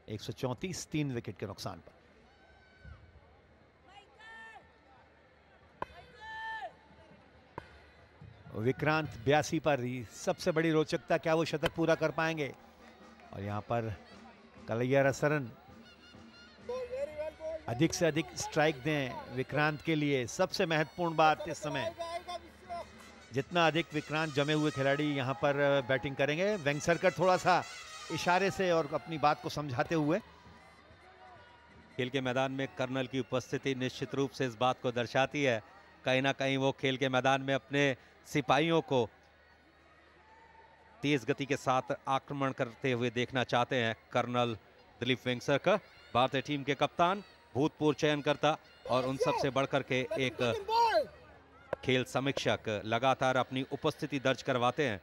134 3 wicket के नुकसान पर। विक्रांत 82 पर ही सबसे बड़ी रोचकता, क्या वो शतक पूरा कर पाएंगे? और यहां पर कलैयरसरन अधिक से अधिक स्ट्राइक दें विक्रांत के लिए सबसे महत्वपूर्ण बात इस समय। जितना अधिक विक्रांत जमे हुए खिलाड़ी यहां पर बैटिंग करेंगे, वेंगसरकर थोड़ा सा इशारे से और अपनी बात को समझाते हुए। खेल के मैदान में कर्नल की उपस्थिति निश्चित रूप से इस बात को दर्शाती है, कहीं ना कहीं वो खेल के मैदान में अपने सिपाहियों को तेज गति के साथ आक्रमण करते हुए देखना चाहते हैं। कर्नल दिलीप वेंगसरकर, भारतीय टीम के कप्तान, भूतपूर्व चयनकर्ता और उन सबसे बढ़कर के एक खेल समीक्षक, लगातार अपनी उपस्थिति दर्ज करवाते हैं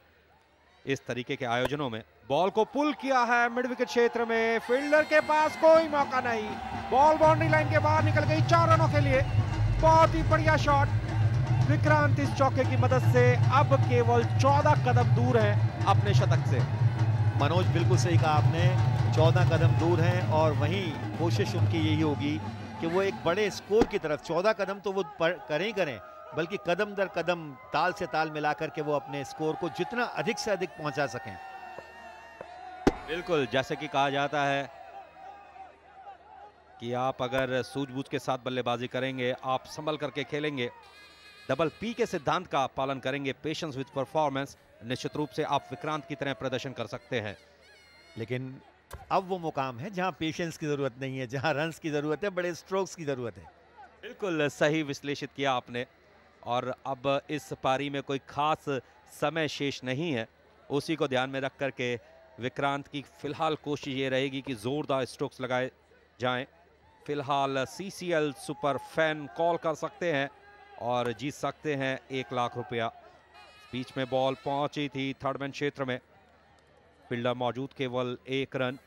इस तरीके के आयोजनों में। बॉल को पुल किया है मिड विकेट क्षेत्र में, फील्डर के पास कोई मौका नहीं, बॉल बाउंड्री लाइन के बाहर निकल गई 4 रनों के लिए। बहुत ही बढ़िया शॉट। विक्रांत इस चौके की मदद से अब केवल 14 कदम दूर हैं अपने शतक से। मनोज, बिल्कुल सही कहा आपने, 14 कदम दूर हैं और वहीं कोशिश उनकी यही होगी कि वो एक बड़े स्कोर की तरफ, 14 कदम तो वो करें बल्कि कदम दर कदम, ताल से ताल मिलाकर के वो अपने स्कोर को जितना अधिक से अधिक पहुंचा सकें। बिल्कुल, जैसे कि कहा जाता है कि आप अगर सूझबूझ के साथ बल्लेबाजी करेंगे, आप संभल करके खेलेंगे, डबल पी के सिद्धांत का पालन करेंगे, पेशेंस विद परफॉर्मेंस, निश्चित रूप से आप विक्रांत की तरह प्रदर्शन कर सकते हैं। लेकिन अब वो मुकाम है जहां पेशेंस की जरूरत नहीं है, जहां रन्स की जरूरत है, बड़े स्ट्रोक्स की जरूरत है। बिल्कुल सही विश्लेषित किया आपने। और अब इस पारी में कोई खास समय शेष नहीं है, उसी को ध्यान में रख करके विक्रांत की फिलहाल कोशिश ये रहेगी कि जोरदार स्ट्रोक्स लगाए जाएं। फिलहाल CCL सुपर फैन कॉल कर सकते हैं और जीत सकते हैं 1 लाख रुपया। बीच में बॉल पहुंची थी थर्ड मैन क्षेत्र में, फील्डर मौजूद, केवल 1 रन।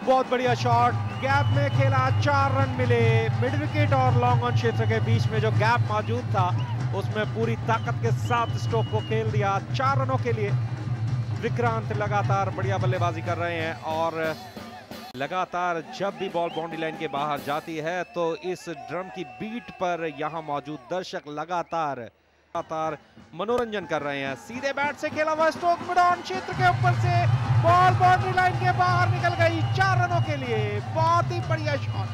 बहुत बढ़िया शॉट, गैप में खेला, 4 रन मिले। मिड विकेट और लॉन्ग ऑन क्षेत्र के बीच में जो गैप मौजूद था उसमें पूरी ताकत के साथ स्ट्रोक को खेल दिया 4 रनों के लिए। विक्रांत लगातार बढ़िया बल्लेबाजी कर रहे हैं और लगातार जब भी बॉल बाउंड्री लाइन के बाहर जाती है तो इस ड्रम की बीट पर यहां मौजूद दर्शक लगातार मनोरंजन कर रहे हैं। सीधे बैट से खेला हुआ स्ट्रोक मिड ऑन क्षेत्र के ऊपर से, बॉल बाउंड्री लाइन के बाहर निकल गई 4 रनों के लिए। बहुत ही बढ़िया शॉट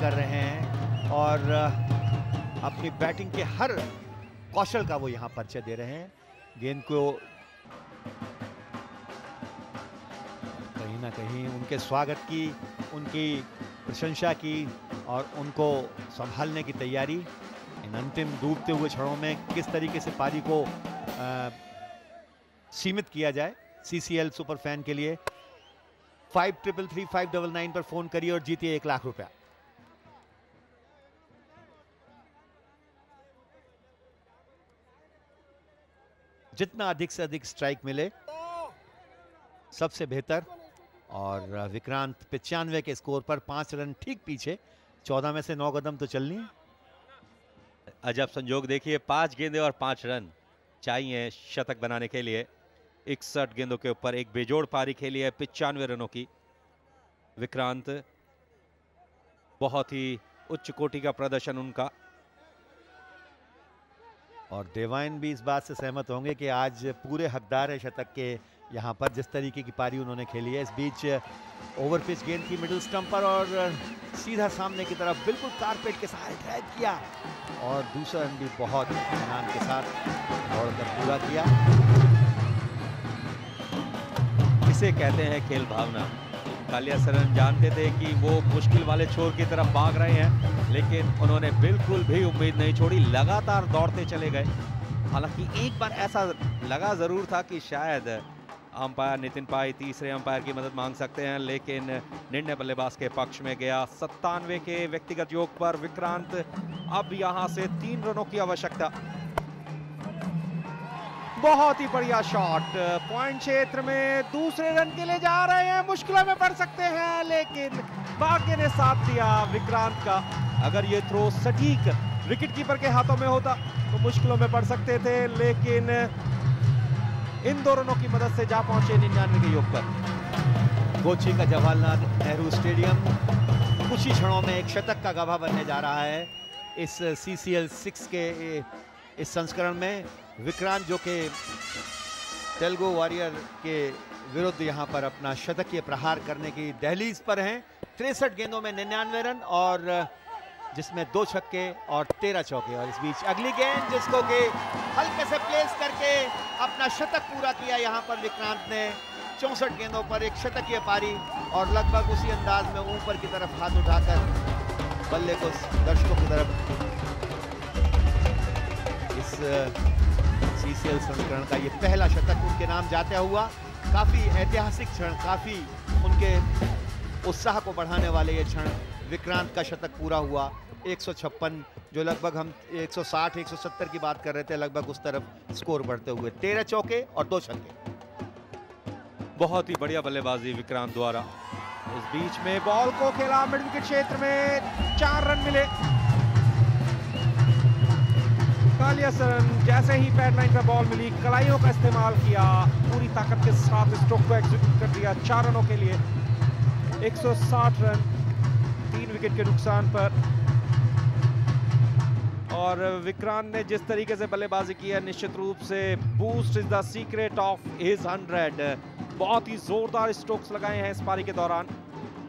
कर रहे हैं और अपनी बैटिंग के हर कौशल का वो यहां परिचय दे रहे हैं। गेंद को कहीं ना कहीं उनके स्वागत की, उनकी प्रशंसा की और उनको संभालने की तैयारी। इन अंतिम डूबते हुए क्षणों में किस तरीके से पारी को सीमित किया जाए। CCL सुपर फैन के लिए 5333-599 पर फोन करिए और जीतिए 1 लाख रुपया। जितना अधिक से अधिक स्ट्राइक मिले सबसे बेहतर। और विक्रांत 95 के स्कोर पर 5 रन ठीक पीछे, 14 में से 9 कदम तो चलनी है। अजब संजोग देखिए, 5 गेंदें और 5 रन चाहिए शतक बनाने के लिए। 61 गेंदों के ऊपर एक बेजोड़ पारी खेली है 95 रनों की। विक्रांत, बहुत ही उच्च कोटि का प्रदर्शन उनका। और देवाइन भी इस बात से सहमत होंगे कि आज पूरे हकदार है शतक के यहाँ पर, जिस तरीके की पारी उन्होंने खेली है। इस बीच ओवर पिच गेंद की मिडिल स्टंप पर और सीधा सामने की तरफ बिल्कुल कारपेट के सहारे ड्राइव किया और दूसरा रन भी बहुत इत्मीनान के साथ दौड़कर पूरा किया। इसे कहते हैं खेल भावना। कलैयरसरन जानते थे कि वो मुश्किल वाले छोर की तरफ भाग रहे हैं, लेकिन उन्होंने बिल्कुल भी उम्मीद नहीं छोड़ी, लगातार दौड़ते चले गए। हालांकि एक बार ऐसा लगा जरूर था कि शायद अंपायर नितिन पाई तीसरे अंपायर की मदद मांग सकते हैं, लेकिन निर्णय बल्लेबाज के पक्ष में गया। 97 के व्यक्तिगत योग पर विक्रांत, अब यहां से 3 रनों की आवश्यकता। बहुत ही बढ़िया शॉट, पॉइंट क्षेत्र में दूसरे रन के लिए जा रहे हैं, मुश्किलों में पड़ सकते हैं, लेकिन भाग्य ने साथ दिया विक्रांत का। अगर ये थ्रो सटीक विकेटकीपर के हाथों में होता तो मुश्किलों में पड़ सकते थे, लेकिन इन दोनों की मदद से जा पहुंचे 99 के योग पर। कोची का जवाहरलाल नेहरू स्टेडियम कुछ ही क्षणों में एक शतक का गवाह बनने जा रहा है। इस CCL 6 के इस संस्करण में विक्रांत जो कि तेलुगु वॉरियर के विरुद्ध यहां पर अपना शतकीय प्रहार करने की दहलीज पर हैं। 63 गेंदों में 99 रन और जिसमें 2 छक्के और 13 चौके। और इस बीच अगली गेंद जिसको कि हल्के से प्लेस करके अपना शतक पूरा किया यहां पर विक्रांत ने। 64 गेंदों पर एक शतकीय पारी और लगभग उसी अंदाज में ऊपर की तरफ हाथ उठाकर बल्ले को दर्शकों की तरफ इस CCL संस्करण का ये पहला शतक उनके नाम जाता हुआ। काफी ऐतिहासिक क्षण, काफी उनके उत्साह को बढ़ाने वाले ये क्षण। विक्रांत का शतक पूरा हुआ। 156 जो लगभग हम 160 170 की बात कर रहे थे, लगभग उस तरफ स्कोर बढ़ते हुए। 13 चौके और 2 छक्के। बहुत ही बढ़िया बल्लेबाजी विक्रांत द्वारा। इस बीच में बॉल को खेला मिड विकेट क्षेत्र में, 4 रन मिले। कालियासन जैसे ही पैडलाइन पर बॉल मिली, कलाइयों का इस्तेमाल किया, पूरी ताकत के साथ स्ट्रोक को एग्जीक्यूट कर दिया 4 रनों के लिए। 160 रन 3 विकेट के नुकसान पर। और विक्रांत ने जिस तरीके से बल्लेबाजी की है, निश्चित रूप से boost is the secret of his 100। बहुत ही जोरदार स्ट्रोक्स लगाए हैं इस पारी के दौरान।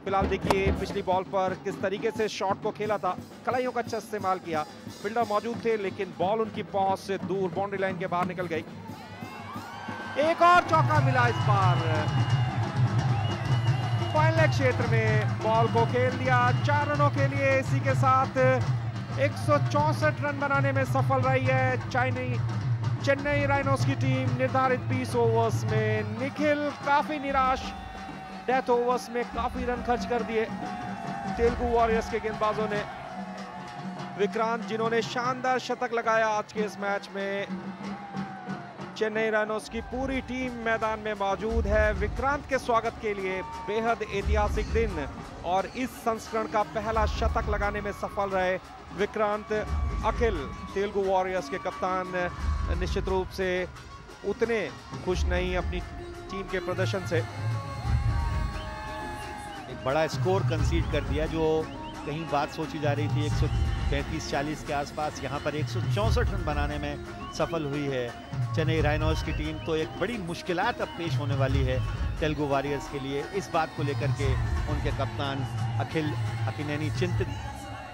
फिलहाल देखिए पिछली बॉल पर किस तरीके से शॉट को खेला था, कलाइयों का अच्छा इस्तेमाल किया। फील्डर मौजूद थे लेकिन बॉल उनकी पहुंच से दूर बाउंड्री लाइन के बाहर निकल गई। एक और चौका मिला इस बार। फाइनल क्षेत्र में बॉल को खेल दिया 4 रनों के लिए। इसी के साथ 164 रन बनाने में सफल रही है चेन्नई राइनोस की टीम निर्धारित 20 ओवर्स में। निखिल काफी निराश, डेथ ओवर्स में काफी रन खर्च कर दिए तेलुगु वॉरियर्स के गेंदबाजों ने। विक्रांत जिन्होंने शानदार शतक लगाया आज के इस मैच में। चेन्नई राइनोस की पूरी टीम मैदान में मौजूद है विक्रांत के स्वागत के लिए। बेहद ऐतिहासिक दिन और इस संस्करण का पहला शतक लगाने में सफल रहे विक्रांत। अखिल तेलुगु वॉरियर्स के कप्तान निश्चित रूप से उतने खुश नहीं अपनी टीम के प्रदर्शन से। एक बड़ा स्कोर कंसीड कर दिया, जो कहीं बात सोची जा रही थी 135-40 के आसपास, यहाँ पर 164 रन बनाने में सफल हुई है चेन्नई राइनोस की टीम। तो एक बड़ी मुश्किलात अब पेश होने वाली है तेलुगु वॉरियर्स के लिए। इस बात को लेकर के उनके कप्तान अखिल अकिनेनी चिंतित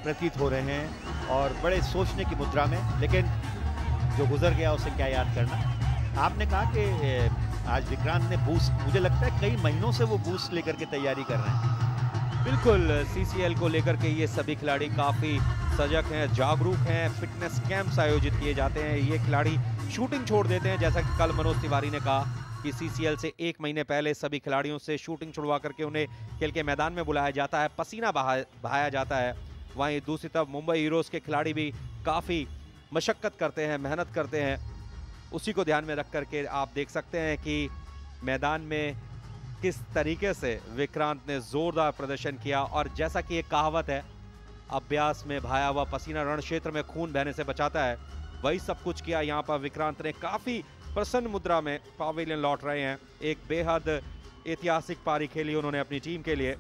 प्रतीत हो रहे हैं और बड़े सोचने की मुद्रा में। लेकिन जो गुजर गया उसे क्या याद करना। आपने कहा कि आज विक्रांत ने बूस्ट, मुझे लगता है कई महीनों से वो बूस्ट लेकर के तैयारी कर रहे हैं। बिल्कुल, CCL को लेकर के ये सभी खिलाड़ी काफी सजग हैं, जागरूक हैं। फिटनेस कैंप्स आयोजित किए जाते हैं। ये खिलाड़ी शूटिंग छोड़ देते हैं, जैसा कि कल मनोज तिवारी ने कहा कि CCL से 1 महीने पहले सभी खिलाड़ियों से शूटिंग छुड़वा करके उन्हें खेल के मैदान में बुलाया जाता है, पसीना बहाया जाता है। वहीं दूसरी तरफ मुंबई हीरोज के खिलाड़ी भी काफ़ी मशक्क़त करते हैं, मेहनत करते हैं। उसी को ध्यान में रख करके आप देख सकते हैं कि मैदान में किस तरीके से विक्रांत ने ज़ोरदार प्रदर्शन किया। और जैसा कि एक कहावत है, अभ्यास में बहाया हुआ पसीना रण क्षेत्र में खून बहने से बचाता है, वही सब कुछ किया यहाँ पर विक्रांत ने। काफ़ी प्रसन्न मुद्रा में पवेलियन लौट रहे हैं। एक बेहद ऐतिहासिक पारी खेली उन्होंने अपनी टीम के लिए।